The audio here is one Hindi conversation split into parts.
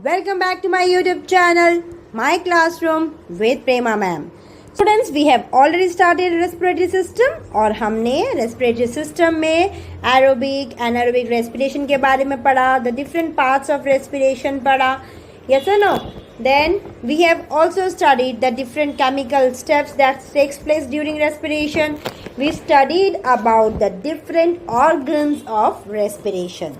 Welcome back to my YouTube channel, My Classroom with Prema Ma'am. Students, we have already started respiratory system और हमने respiratory system में aerobic, anaerobic respiration के बारे में पढ़ा, the different parts of respiration पढ़ा, yes or no? Then we have also studied the different chemical steps that takes place during respiration. We studied about the different organs of respiration.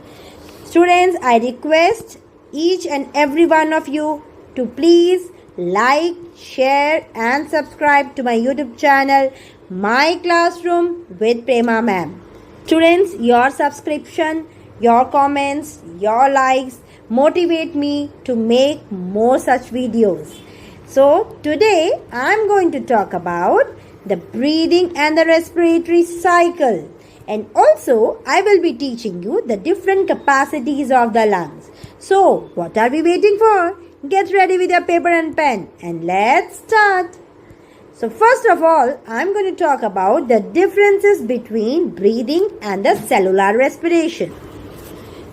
Students, I request each and every one of you to please like, share and subscribe to my YouTube channel, My Classroom with Prema Ma'am. Students, your subscription, your comments, your likes motivate me to make more such videos. So today I am going to talk about the breathing and the respiratory cycle, and also I will be teaching you the different capacities of the lungs. So what are we waiting for? Get ready with your paper and pen and let's start. So first of all, I am going to talk about the differences between breathing and the cellular respiration.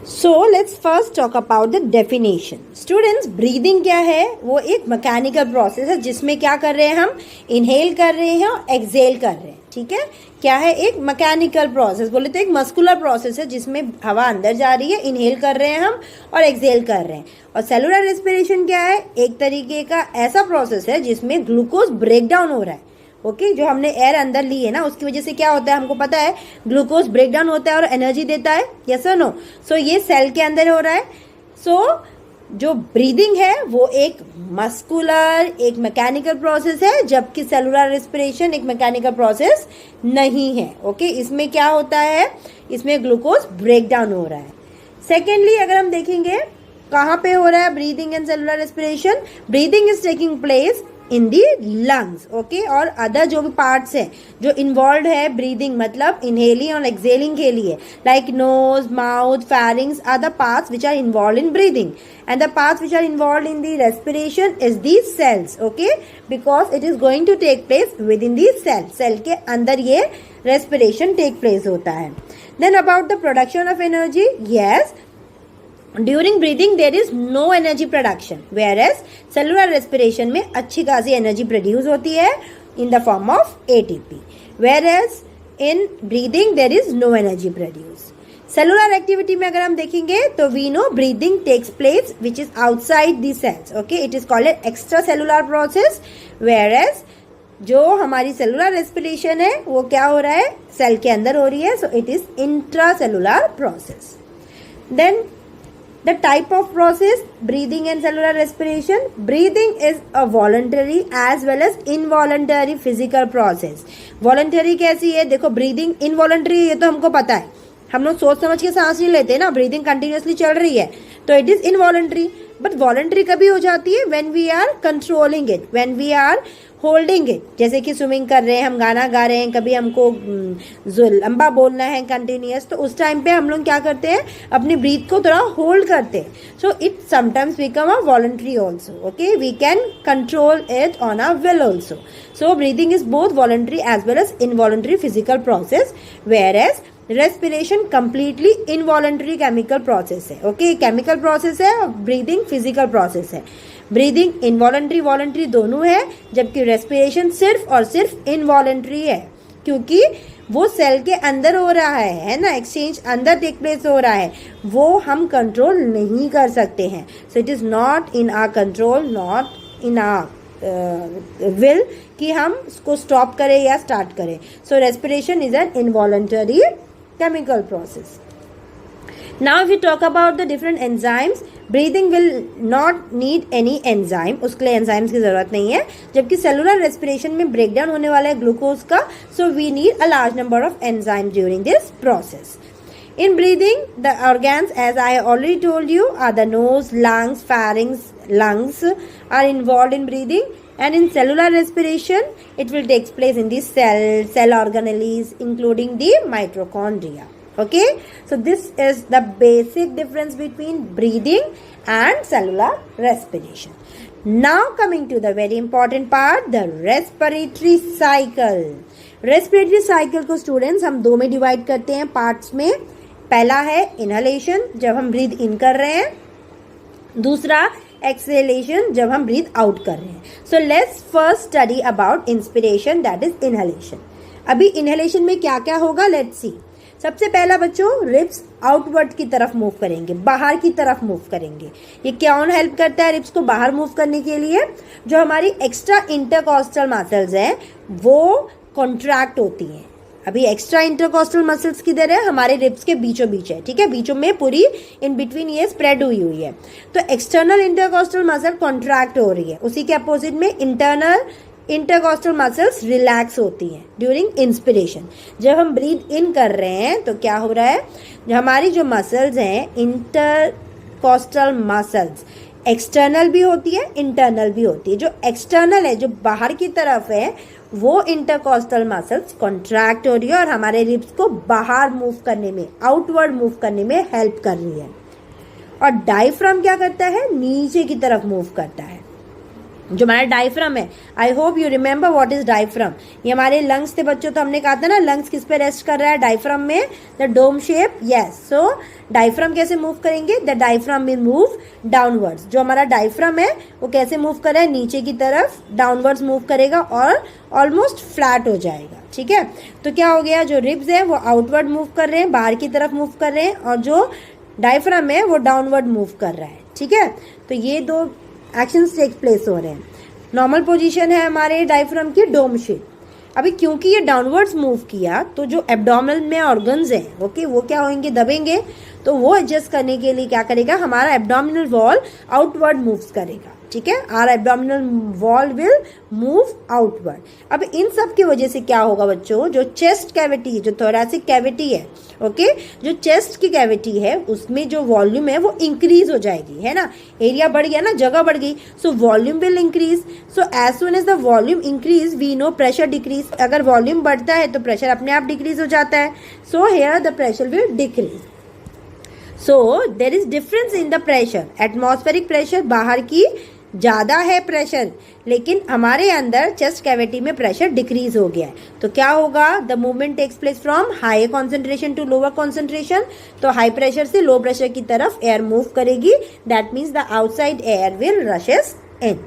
So let's first talk about the definition. Students, breathing क्या है? वो एक मैकेनिकल प्रोसेस है जिसमें क्या कर रहे हैं हम? इनहेल कर रहे हैं और एक्सहेल कर रहे हैं. ठीक है, क्या है? एक मैकेनिकल प्रोसेस, बोले तो एक मस्कुलर प्रोसेस है जिसमें हवा अंदर जा रही है, इनहेल कर रहे हैं हम और एक्सहेल कर रहे हैं. और सेलुलर रेस्पिरेशन क्या है? एक तरीके का ऐसा प्रोसेस है जिसमें ग्लूकोज ब्रेक डाउन हो रहा है. ओके, जो हमने एयर अंदर ली है ना, उसकी वजह से क्या होता है हमको पता है, ग्लूकोज ब्रेक डाउन होता है और एनर्जी देता है. यस और नो? सो ये सेल के अंदर हो रहा है. सो जो ब्रीदिंग है वो एक मस्कुलर, एक मैकेनिकल प्रोसेस है, जबकि सेलुलर रेस्पिरेशन एक मैकेनिकल प्रोसेस नहीं है. ओके, इसमें क्या होता है? इसमें ग्लूकोज ब्रेक डाउन हो रहा है. सेकेंडली, अगर हम देखेंगे कहाँ पे हो रहा है breathing and cellular respiration, breathing is taking place in the lungs. Okay, और अदर जो भी पार्ट्स हैं जो इन्वॉल्व है ब्रीदिंग, मतलब इनहेलिंग और एक्सहेलिंग के लिए, like nose, mouth, pharynx are the parts which are involve in breathing, and the parts which are involved in the respiration is these cells. Okay, because it is going to take place within the cell के अंदर ये respiration take place होता है. Then about the production of energy, yes, during breathing there is no energy production, whereas cellular respiration में अच्छी खासी energy produce होती है in the form of ATP, whereas in breathing there is no energy produced. Cellular activity में अगर हम देखेंगे तो we know breathing takes place which is outside the cells. Okay, it is called extra cellular process, whereas जो हमारी सेलुलर रेस्पिरेशन है वो क्या हो रहा है? सेल के अंदर हो रही है. So it is intra cellular process. Then the type of process breathing and cellular respiration. Breathing is a voluntary as well as involuntary physical process. Voluntary कैसी है? देखो, ब्रीदिंग इनवॉलंटरी है ये तो हमको पता है, हम लोग सोच समझ के सांस नहीं लेते ना, ब्रीदिंग कंटिन्यूअसली चल रही है तो it is involuntary. But voluntary कभी हो जाती है? When we are controlling it, when we are holding it. जैसे कि स्विमिंग कर रहे हैं, हम गाना गा रहे हैं, कभी हमको लंबा बोलना है कंटिन्यूअस, तो उस टाइम पे हम लोग क्या करते हैं? अपनी ब्रीथ को थोड़ा होल्ड करते हैं. So it sometimes become a voluntary also. Okay, we can control it on a will also. So breathing is both voluntary as well as involuntary physical process, whereas respiration completely involuntary chemical process है. ओके, केमिकल प्रोसेस है और ब्रीदिंग फिजिकल प्रोसेस है. ब्रीदिंग इनवॉलंटरी वॉलंटरी दोनों है, जबकि रेस्पिरेशन सिर्फ और सिर्फ इनवॉलंटरी है, क्योंकि वो सेल के अंदर हो रहा है ना, एक्सचेंज अंदर टेक प्लेस हो रहा है, वो हम कंट्रोल नहीं कर सकते हैं. So it is not in our control, not in our will कि हम उसको स्टॉप करें या स्टार्ट करें. So respiration is an involuntary chemical process. Now if we talk about the different enzymes, breathing will not need any enzyme, उसके लिए enzymes की जरूरत नहीं है, जबकि cellular respiration में breakdown होने वाला है ग्लूकोज का, so we need a large number of enzymes during this process. In breathing, the organs, as I already told you, are the nose, lungs, pharynx. Lungs are involved in breathing, and in cellular respiration it will take place in the cell organelles, including the mitochondria. Okay, so this is the basic difference between breathing and cellular respiration. Now coming to the very important part, the respiratory cycle. Respiratory cycle को students हम दो में divide करते हैं parts में. पहला है इनहेलेशन, जब हम ब्रीथ इन कर रहे हैं, दूसरा एक्सहेलेशन, जब हम ब्रीथ आउट कर रहे हैं. So let's first study about inspiration, that is inhalation. अभी इनहेलेशन में क्या क्या होगा, लेट्स सी. सबसे पहला बच्चों, रिब्स आउटवर्ड की तरफ मूव करेंगे, बाहर की तरफ मूव करेंगे. ये क्या हेल्प करता है रिब्स को बाहर मूव करने के लिए? जो हमारी एक्स्ट्रा इंटरकॉस्टल मसल्स हैं वो कॉन्ट्रैक्ट होती हैं. अभी एक्स्ट्रा इंटरकॉस्टल मसल्स किधर है? हमारे रिब्स के बीचों बीच है, ठीक है, बीचों में पूरी इन बिटवीन ये स्प्रेड हुई है. तो एक्सटर्नल इंटरकॉस्टल मसल कॉन्ट्रैक्ट हो रही है, उसी के अपोजिट में इंटरनल इंटरकॉस्टल मसल्स रिलैक्स होती हैं ड्यूरिंग इंस्पिरेशन. जब हम ब्रीथ इन कर रहे हैं तो क्या हो रहा है, जो हमारी जो मसल्स हैं इंटरकॉस्टल मसल्स एक्सटर्नल भी होती है, इंटरनल भी होती है. जो एक्सटर्नल है, जो बाहर की तरफ है, वो इंटरकॉस्टल मसल्स कॉन्ट्रैक्ट हो रही है और हमारे रिब्स को बाहर मूव करने में, आउटवर्ड मूव करने में हेल्प कर रही है. और डायफ्राम क्या करता है? नीचे की तरफ मूव करता है. जो हमारा डायफ्राम है, I hope you remember what is diaphragm. ये हमारे लंग्स थे बच्चों, तो हमने कहा था ना लंग्स किस पे रेस्ट कर रहा है? डायफ्राम में, the dome shape. Yes, so diaphragm कैसे मूव करेंगे? The diaphragm will move downwards. जो हमारा डायफ्राम है वो कैसे मूव कर रहा है? नीचे की तरफ डाउनवर्ड्स मूव करेगा और ऑलमोस्ट फ्लैट हो जाएगा. ठीक है, तो क्या हो गया, जो रिब्स है वो आउटवर्ड मूव कर रहे हैं, बाहर की तरफ मूव कर रहे हैं, और जो डायफ्राम है वो डाउनवर्ड मूव कर रहा है. ठीक है, तो ये दो एक्शंस टेक प्लेस हो रहे हैं. नॉर्मल पोजीशन है हमारे डायफ्राम की डोम शेप. अभी क्योंकि ये डाउनवर्ड्स मूव किया तो जो एब्डोमिनल में ऑर्गन्स हैं, ओके, वो क्या होंगे? दबेंगे. तो वो एडजस्ट करने के लिए क्या करेगा? हमारा एब्डोमिनल वॉल आउटवर्ड मूव्स करेगा. ठीक है, our abdominal wall will move outward. अब इन सब की वजह से क्या होगा बच्चों? जो चेस्ट कैविटी, जो थोरैसिक कैविटी है, ओके, जो चेस्ट की कैविटी है उसमें जो वॉल्यूम है वो इंक्रीज हो जाएगी, है ना. एरिया बढ़ गया ना, जगह बढ़ गई, so volume will increase. So as soon as the volume increase we know pressure decrease. अगर वॉल्यूम बढ़ता है तो प्रेशर अपने आप डिक्रीज हो जाता है. So here the pressure will decrease. So there is difference in the pressure. Atmospheric pressure बाहर की ज़्यादा है प्रेशर, लेकिन हमारे अंदर चेस्ट कैविटी में प्रेशर डिक्रीज हो गया है. तो क्या होगा? The movement takes place from high concentration to lower concentration. तो हाई प्रेशर से लो प्रेशर की तरफ एयर मूव करेगी. That means the outside air will rushes in.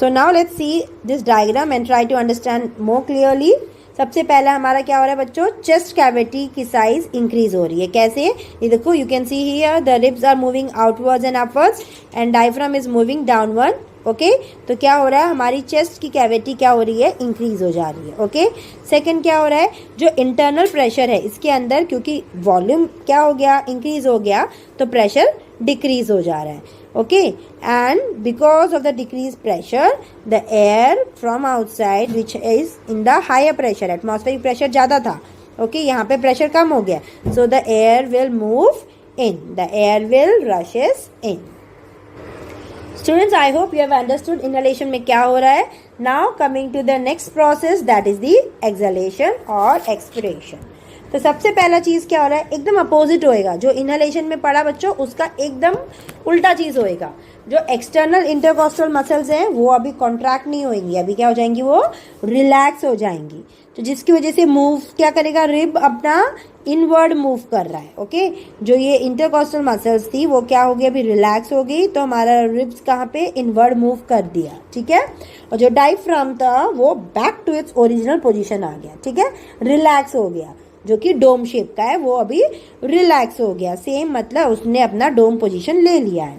So now let's C this diagram and try to understand more clearly. सबसे पहला हमारा क्या हो रहा है बच्चों? चेस्ट कैविटी की साइज इंक्रीज हो रही है. कैसे? ये देखो, you can see here the ribs are moving outwards and upwards and diaphragm is moving downward. Okay, तो क्या हो रहा है? हमारी चेस्ट की कैविटी क्या हो रही है? इंक्रीज हो जा रही है. ओके, सेकंड क्या हो रहा है? जो इंटरनल प्रेशर है इसके अंदर, क्योंकि वॉल्यूम क्या हो गया? इंक्रीज हो गया, तो प्रेशर डिक्रीज हो जा रहा है. Okay, and because of the decreased pressure, the air from outside which is in the higher pressure, atmospheric pressure ज़्यादा था, okay, यहाँ पे pressure कम हो गया, so the air will move in, the air will rushes in. Students, I hope you have understood inhalation में क्या हो रहा है. Now coming to the next process, that is the exhalation or expiration. तो सबसे पहला चीज क्या हो रहा है? एकदम अपोजिट होएगा. जो इनहेलेशन में पड़ा बच्चों उसका एकदम उल्टा चीज होएगा. जो एक्सटर्नल इंटरकॉस्टल मसल्स हैं वो अभी कॉन्ट्रैक्ट नहीं होंगी, अभी क्या हो जाएंगी? वो रिलैक्स हो जाएंगी. तो जिसकी वजह से मूव क्या करेगा? रिब अपना इनवर्ड मूव कर रहा है. ओके, जो ये इंटरकॉस्टल मसल्स थी वो क्या हो गई? अभी रिलैक्स हो गई, तो हमारा रिब्स कहाँ पे? इनवर्ड मूव कर दिया. ठीक है, और जो डायफ्राम था वो back to its original position आ गया. ठीक है, रिलैक्स हो गया. जो कि डोम शेप का है वो अभी रिलैक्स हो गया. सेम मतलब उसने अपना डोम पोजीशन ले लिया है.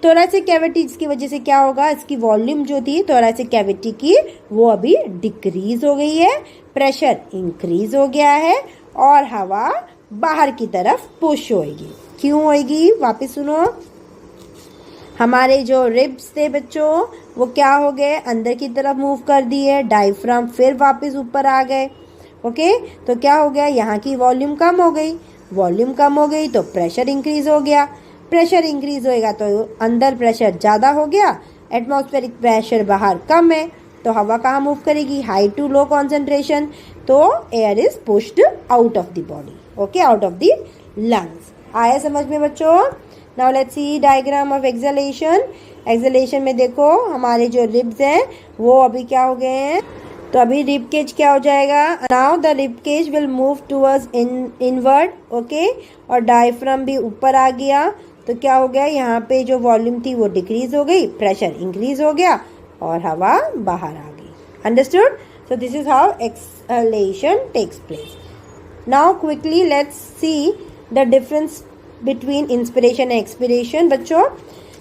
थोरैसिक कैविटी की वजह से क्या होगा? इसकी वॉल्यूम जो थी थोरैसिक कैविटी की वो अभी डिक्रीज हो गई है, प्रेशर इंक्रीज हो गया है और हवा बाहर की तरफ पुश होएगी. क्यों होएगी? वापस सुनो. हमारे जो रिब्स थे बच्चों वो क्या हो गए? अंदर की तरफ मूव कर दिए. डायफ्राम फिर वापस ऊपर आ गए. ओके, तो क्या हो गया? यहाँ की वॉल्यूम कम हो गई. वॉल्यूम कम हो गई तो प्रेशर इंक्रीज हो गया. प्रेशर इंक्रीज होएगा तो अंदर प्रेशर ज़्यादा हो गया, एटमॉस्फेरिक प्रेशर बाहर कम है, तो हवा कहाँ मूव करेगी? High to low concentration. तो air is pushed out of the body. Okay, out of the lungs. आया समझ में बच्चों? Now let's see diagram of exhalation. Exhalation में देखो हमारे जो रिब्स हैं वो अभी क्या हो गए हैं? तो अभी रिब केज क्या हो जाएगा? Now the rib cage will move towards inward. Okay, और डायफ्राम भी ऊपर आ गया. तो क्या हो गया, यहाँ पे जो वॉल्यूम थी वो डिक्रीज हो गई, प्रेशर इंक्रीज हो गया और हवा बाहर आ गई। Understood? So this is how exhalation takes place. Now quickly let's see the difference between inspiration and expiration. बच्चों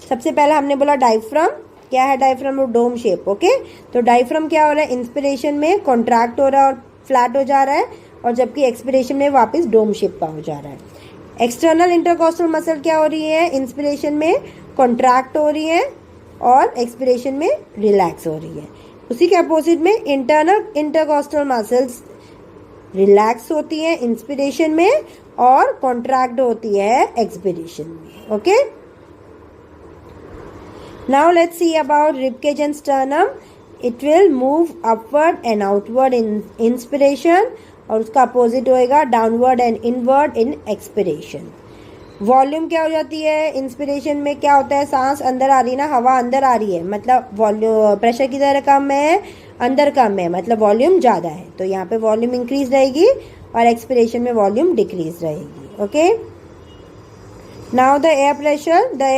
सबसे पहले हमने बोला डायफ्राम, क्या है डायफ्राम? Dome shape. ओके, तो डायफ्राम क्या हो रहा है, इंस्पिरेशन में कॉन्ट्रैक्ट हो रहा है और फ्लैट हो जा रहा है, और जबकि एक्सपिरेशन में वापस डोम शेप का हो जा रहा है। एक्सटर्नल इंटरकॉस्टल मसल क्या हो रही है, इंस्पिरेशन में कॉन्ट्रैक्ट हो रही है और एक्सपिरेशन में रिलैक्स हो रही है। उसी के अपोजिट में इंटरनल इंटरकॉस्टल मसल्स रिलैक्स होती है इंस्पिरेशन में और कॉन्ट्रैक्ट होती है एक्सपिरेशन में। Okay, now let's see about ribcage and sternum. It will move upward and outward in inspiration और उसका अपोजिट होएगा downward and inward in expiration. Volume क्या हो जाती है, इंस्पिरेशन में क्या होता है, सांस अंदर आ रही है ना, हवा अंदर आ रही है, मतलब वॉल्यूम प्रेशर की तरह कम है, अंदर कम है, मतलब वॉल्यूम ज़्यादा है, तो यहाँ पे वॉल्यूम इंक्रीज रहेगी और एक्सपिरेशन में वॉल्यूम डिक्रीज रहेगी। Okay, now the air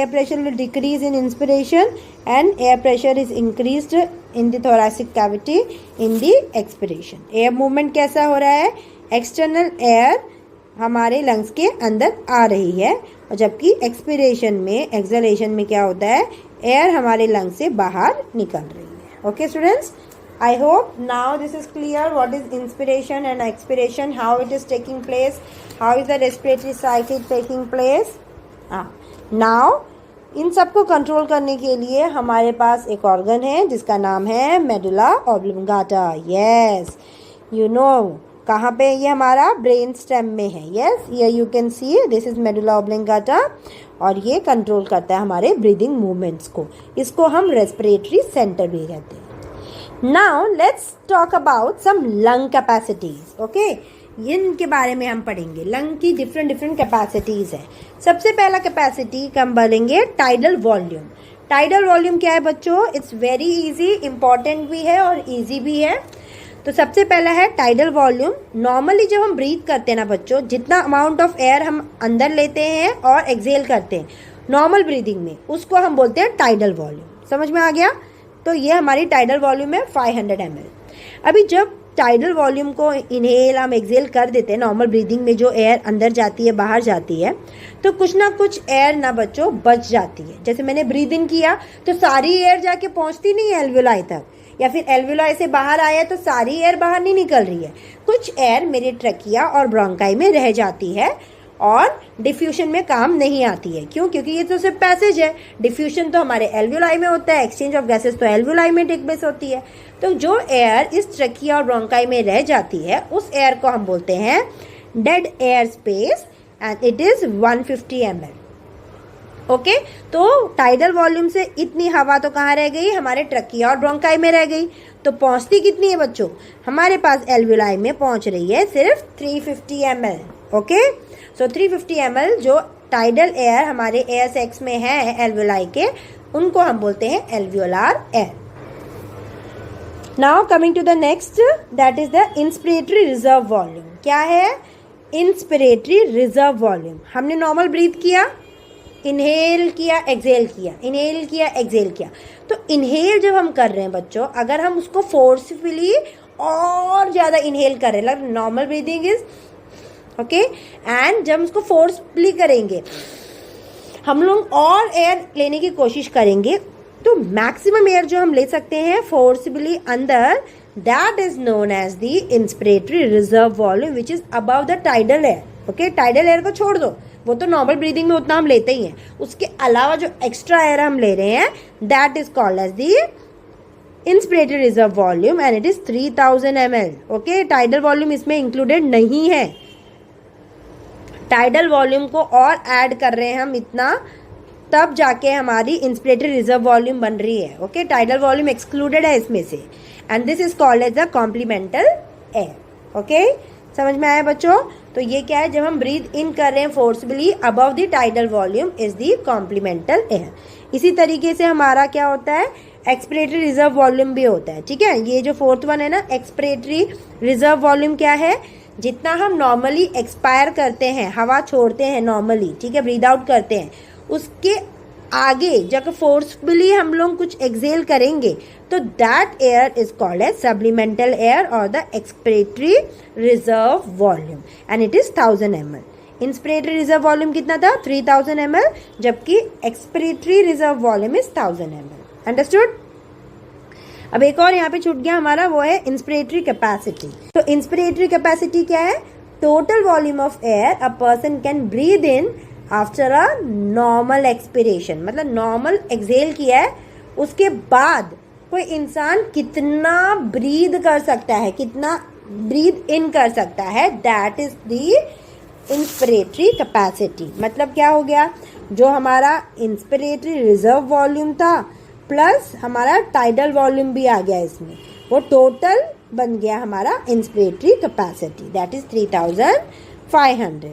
pressure will decrease in inspiration and air pressure is increased in the thoracic cavity in the expiration. Air movement कैसा हो रहा है, एक्सटर्नल एयर हमारे लंग्स के अंदर आ रही है और जबकि एक्सपिरेशन में एक्सहेलेशन में क्या होता है, एयर हमारे लंग्स से बाहर निकल रही है। Okay students, I hope now this is clear what is inspiration and expiration, how it is taking place, how is the respiratory cycle taking place. Now इन सबको कंट्रोल करने के लिए हमारे पास एक ऑर्गन है जिसका नाम है मेडुला ऑब्लिंगाटा। यस, यू नो कहाँ पे, ये हमारा ब्रेन स्टेम में है। यस, ये you can see this is medulla oblongata और ये कंट्रोल करता है हमारे ब्रीदिंग मूवमेंट्स को। इसको हम रेस्पिरेटरी सेंटर भी कहते हैं। Now let's talk about some lung capacities. Okay, इनके बारे में हम पढ़ेंगे। लंग की डिफरेंट कैपेसिटीज है। सबसे पहला कैपेसिटी हम बोलेंगे टाइडल वॉल्यूम। टाइडल वॉल्यूम क्या है बच्चों, इट्स वेरी इजी, इंपॉर्टेंट भी है और इजी भी है। तो सबसे पहला है टाइडल वॉल्यूम। नॉर्मली जब हम ब्रीथ करते हैं ना बच्चों, जितना अमाउंट ऑफ एयर हम अंदर लेते हैं और एक्सेल करते हैं नॉर्मल ब्रीदिंग में, उसको हम बोलते हैं टाइडल वॉल्यूम। समझ में आ गया? तो ये हमारी टाइडल वॉल्यूम है 500 ml। अभी जब टाइडल वॉल्यूम को इनहेल हम एक्सेल कर देते हैं, नॉर्मल ब्रीदिंग में जो एयर अंदर जाती है बाहर जाती है, तो कुछ ना कुछ एयर ना बच्चों बच जाती है। जैसे मैंने ब्रीद इन किया तो सारी एयर जाके पहुंचती नहीं है एल्वियोलाई तक, या फिर एल्वियोलाई से बाहर आया तो सारी एयर बाहर नहीं निकल रही है। कुछ एयर मेरे ट्रकिया और ब्रोंकाई में रह जाती है और डिफ्यूजन में काम नहीं आती है। क्यों? क्योंकि ये तो सिर्फ पैसेज है। डिफ्यूजन तो हमारे एल्वियोलाई में होता है, एक्सचेंज ऑफ गैसेस तो एल्वियोलाई में टेक प्लेस होती है। तो जो एयर इस ट्रकिया और ब्रोंकाई में रह जाती है उस एयर को हम बोलते हैं dead air space and it is 150 ml। Okay, तो टाइडल वॉल्यूम से इतनी हवा तो कहाँ रह गई, हमारे ट्रकिया और ब्रोंकाई में रह गई। तो पहुंचती कितनी है बच्चों, हमारे पास एल्वियोलाई में पहुंच रही है सिर्फ 350 ml। ओके, सो 350 ml जो टाइडल एयर हमारे एयर सेक्स में है एल्वियोलाई के, उनको हम बोलते हैं alveolar air. Now coming to the next, that is the inspiratory reserve volume. क्या है इंस्पिरेटरी रिजर्व वॉल्यूम? हमने नॉर्मल ब्रीथ किया, इनहेल किया, एक्सेल किया, इनहेल किया, एक्सेल किया। तो इनहेल जब हम कर रहे हैं बच्चों, अगर हम उसको फोर्सफुली और ज़्यादा इनहेल कर रहे हैं, like normal breathing is okay, and जब उसको फोर्सफुली करेंगे, हम लोग और एयर लेने की कोशिश करेंगे, तो मैक्सिमम एयर जो हम ले सकते हैं फोर्सफुली अंदर, that is known as the inspiratory reserve volume which is above the tidal air. Okay, tidal air को छोड़ दो, वो तो नॉर्मल ब्रीदिंग में उतना हम लेते ही हैं। उसके अलावा जो एक्स्ट्रा एयर हम ले रहे हैं, that is called as the inspiratory reserve volume and it is 3000 ml। Okay, tidal volume इसमें इंक्लूडेड नहीं है। टाइडल वॉल्यूम को और ऐड कर रहे हैं हम इतना, तब जाके हमारी इंस्पिरेटरी रिजर्व वॉल्यूम बन रही है। ओके, टाइडल वॉल्यूम एक्सक्लूडेड है इसमें से and this is called as the complemental air. Okay, समझ में आया बच्चों? तो ये क्या है, जब हम ब्रीथ इन कर रहे हैं forcefully above the tidal volume is the complemental air. इसी तरीके से हमारा क्या होता है, एक्सपिरेटरी रिजर्व वॉल्यूम भी होता है। ठीक है, ये जो फोर्थ वन है ना, एक्सपिरेटरी रिजर्व वॉल्यूम क्या है, जितना हम नॉर्मली एक्सपायर करते हैं, हवा छोड़ते हैं नॉर्मली, ठीक है, ब्रीद आउट करते हैं, उसके आगे जब फोर्सफुली हम लोग कुछ एक्सेल करेंगे तो that air is called as supplemental air और the expiratory reserve volume and it is 1000 ml। Inspiratory reserve volume कितना था 3000 ml, जबकि expiratory reserve volume is 1000 ml। Understood. अब एक और यहाँ पे छूट गया हमारा, वो है इंस्पिरेटरी कैपेसिटी। तो इंस्पिरेटरी कैपेसिटी क्या है? Total volume of air a person can breathe in after a normal expiration, मतलब नॉर्मल एक्सहेल किया है उसके बाद कोई इंसान कितना ब्रीद कर सकता है, कितना ब्रीद इन कर सकता है, that is the inspiratory capacity. मतलब क्या हो गया, जो हमारा इंस्पिरेटरी रिजर्व वॉल्यूम था प्लस हमारा टाइडल वॉल्यूम भी आ गया इसमें, वो टोटल बन गया हमारा inspiratory capacity, that is 3500।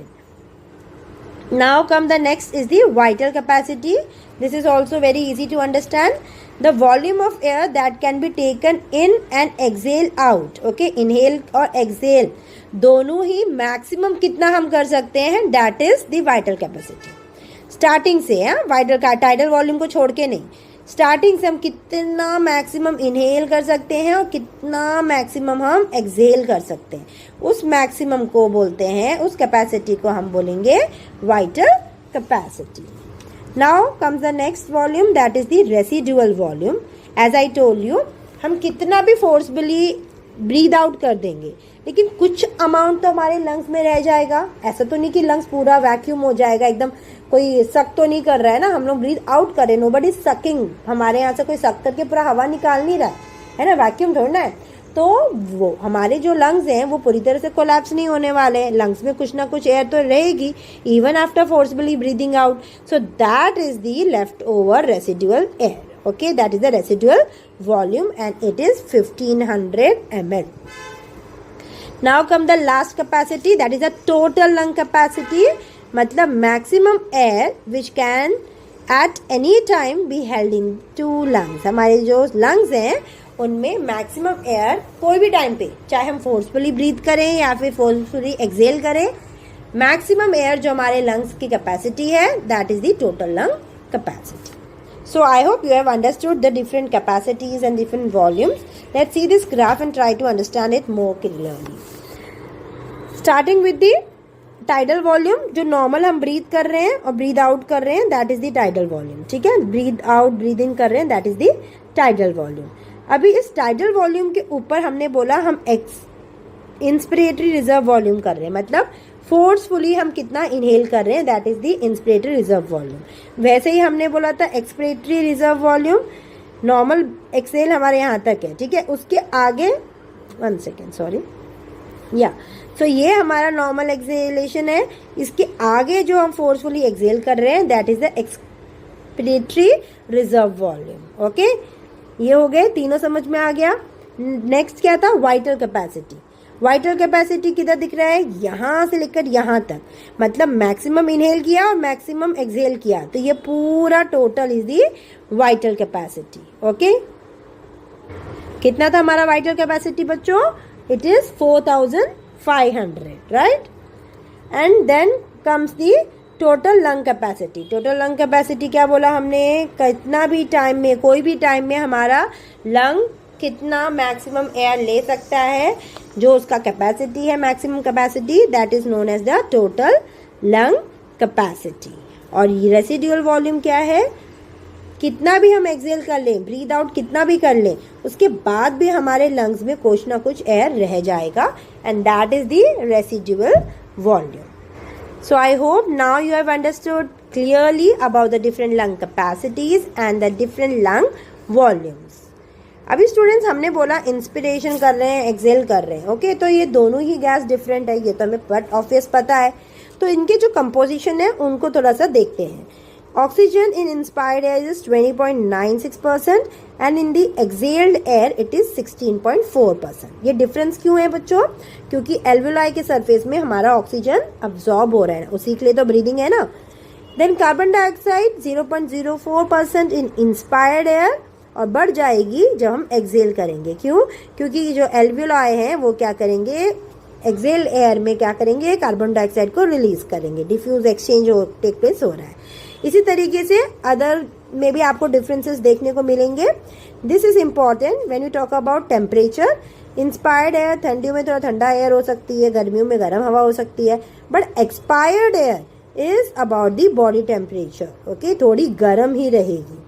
Now come the next is the vital capacity. This is also very easy to understand. The volume of air that can be taken in and exhale out. Okay, inhale और exhale दोनों ही maximum कितना हम कर सकते हैं, that is the vital capacity. Starting से vital का tidal volume को छोड़ के नहीं, स्टार्टिंग से हम कितना मैक्सिमम इनहेल कर सकते हैं और कितना मैक्सिमम हम एक्सहेल कर सकते हैं, उस मैक्सिमम को बोलते हैं, उस कैपेसिटी को हम बोलेंगे vital capacity. Now comes the next volume, that is the residual volume. As I told you, हम कितना भी फोर्सफुली ब्रीद आउट कर देंगे लेकिन कुछ अमाउंट तो हमारे लंग्स में रह जाएगा। ऐसा तो नहीं कि लंग्स पूरा वैक्यूम हो जाएगा, एकदम कोई सक तो नहीं कर रहा है ना, हम लोग ब्रीद आउट करें, नोबडी सकिंग, हमारे यहाँ से कोई सक करके पूरा हवा निकाल नहीं रहा है ना, वैक्यूम थोड़ा है। तो वो हमारे जो लंग्स हैं वो पूरी तरह से कोलैप्स नहीं होने वाले हैं, लंग्स में कुछ ना कुछ एयर तो रहेगी even after forcefully breathing out. So that is the left over residual air. Okay, that is the residual volume and it is 1500 ml. Now come the last capacity, that is the total lung capacity, मतलब maximum air which can at any time be held in two lungs। हमारे जो lungs हैं उनमें maximum air कोई भी टाइम पे, चाहे हम forcefully breathe करें या फिर forcefully exhale करें, maximum air जो हमारे lungs की capacity है that is the total lung capacity। So I hope you have understood the different capacities and different volumes. Let's see this graph and try to understand it more clearly. Starting with the tidal volume, जो normal हम breathe कर रहे हैं और breathe out कर रहे हैं, that is the tidal volume। ठीक है, breathe out breathe in कर रहे हैं, that is the tidal volume। अभी इस tidal volume के ऊपर हमने बोला हम इंस्पिरेटरी रिजर्व वॉल्यूम कर रहे हैं, मतलब फोर्सफुली हम कितना इनहेल कर रहे हैं, that is the inspiratory reserve volume. वैसे ही हमने बोला था expiratory reserve volume, normal exhale हमारे यहाँ तक है, ठीक है, उसके आगे 1 सेकेंड सॉरी या सो ये हमारा नॉर्मल एक्सेलेशन है, इसके आगे जो हम फोर्सफुली एक्सेल कर रहे हैं that is the expiratory reserve volume. Okay, ये हो गए तीनों, समझ में आ गया। नेक्स्ट क्या था, वाइटल कैपेसिटी। वाइटल कैपेसिटी किधर दिख रहा है, यहाँ से लेकर यहाँ तक, मतलब मैक्सिमम इनहेल किया और मैक्सिमम एक्सहेल किया, तो ये पूरा total is the vital capacity. Okay, कितना था हमारा वाइटल कैपेसिटी बच्चों, it is 4500, right. And then comes the total lung capacity. Total lung capacity क्या बोला हमने, कितना भी टाइम में, कोई भी टाइम में हमारा लंग कितना मैक्सिमम एयर ले सकता है, जो उसका कैपेसिटी है maximum capacity, that is known as the total lung capacity. और ये रेसिडुअल वॉल्यूम क्या है, कितना भी हम एक्सहेल कर लें, ब्रीद आउट कितना भी कर लें, उसके बाद भी हमारे लंग्स में कुछ ना कुछ एयर रह जाएगा, and that is the residual volume. So I hope now you have understood clearly about the different lung capacities and the different lung volumes. अभी स्टूडेंट्स हमने बोला इंस्पिरेशन कर रहे हैं, एक्सहेल कर रहे हैं, ओके, तो ये दोनों ही गैस डिफरेंट है, ये तो हमें बट ऑब्वियस पता है। तो इनके जो कंपोजिशन है उनको थोड़ा सा देखते हैं। Oxygen in inspired air is 20.96% and in the exhaled air it is 16.4%। ये डिफरेंस क्यों है बच्चों, क्योंकि एल्वेलाई के सरफेस में हमारा ऑक्सीजन अब्जॉर्ब हो रहा है, उसी के लिए तो ब्रीदिंग है ना। देन कार्बन डाइऑक्साइड 0.04% इन इंस्पायर्ड एयर, और बढ़ जाएगी जब हम एक्सहेल करेंगे। क्यों, क्योंकि जो एल्वियोलाई हैं वो क्या करेंगे, एक्सहेल एयर में क्या करेंगे, कार्बन डाइऑक्साइड को रिलीज करेंगे, डिफ्यूज एक्सचेंज टेक प्लेस हो रहा है। इसी तरीके से अदर में भी आपको डिफरेंसेस देखने को मिलेंगे. This is important when you talk about temperature. Inspired air ठंडियों में थोड़ा ठंडा एयर हो सकती है, गर्मियों में गर्म हवा हो सकती है, but expired air is about the body temperature. Okay, थोड़ी गर्म ही रहेगी.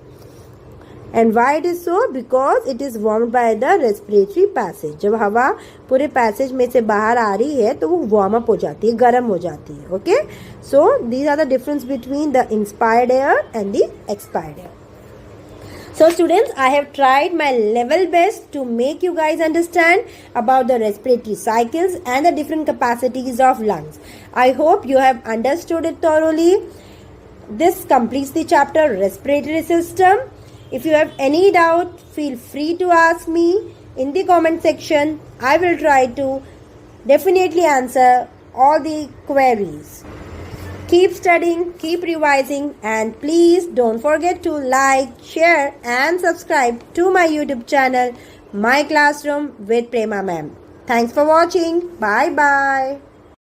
And why it is so? Because it is warmed by the respiratory passage. जब हवा पूरे पैसेज में से बाहर आ रही है तो वो वार्म अप हो जाती है, गर्म हो जाती है. Okay, so these are the difference between the inspired air and the expired air. So students, I have tried my level best to make you guys understand about the respiratory cycles and the different capacities of lungs. I hope you have understood it thoroughly. This completes the chapter respiratory system. If you have any doubt, feel free to ask me in the comment section. I will try to definitely answer all the queries. Keep studying, keep revising, and please don't forget to like, share and subscribe to my YouTube channel, My Classroom with Prema Ma'am. Thanks for watching. Bye bye.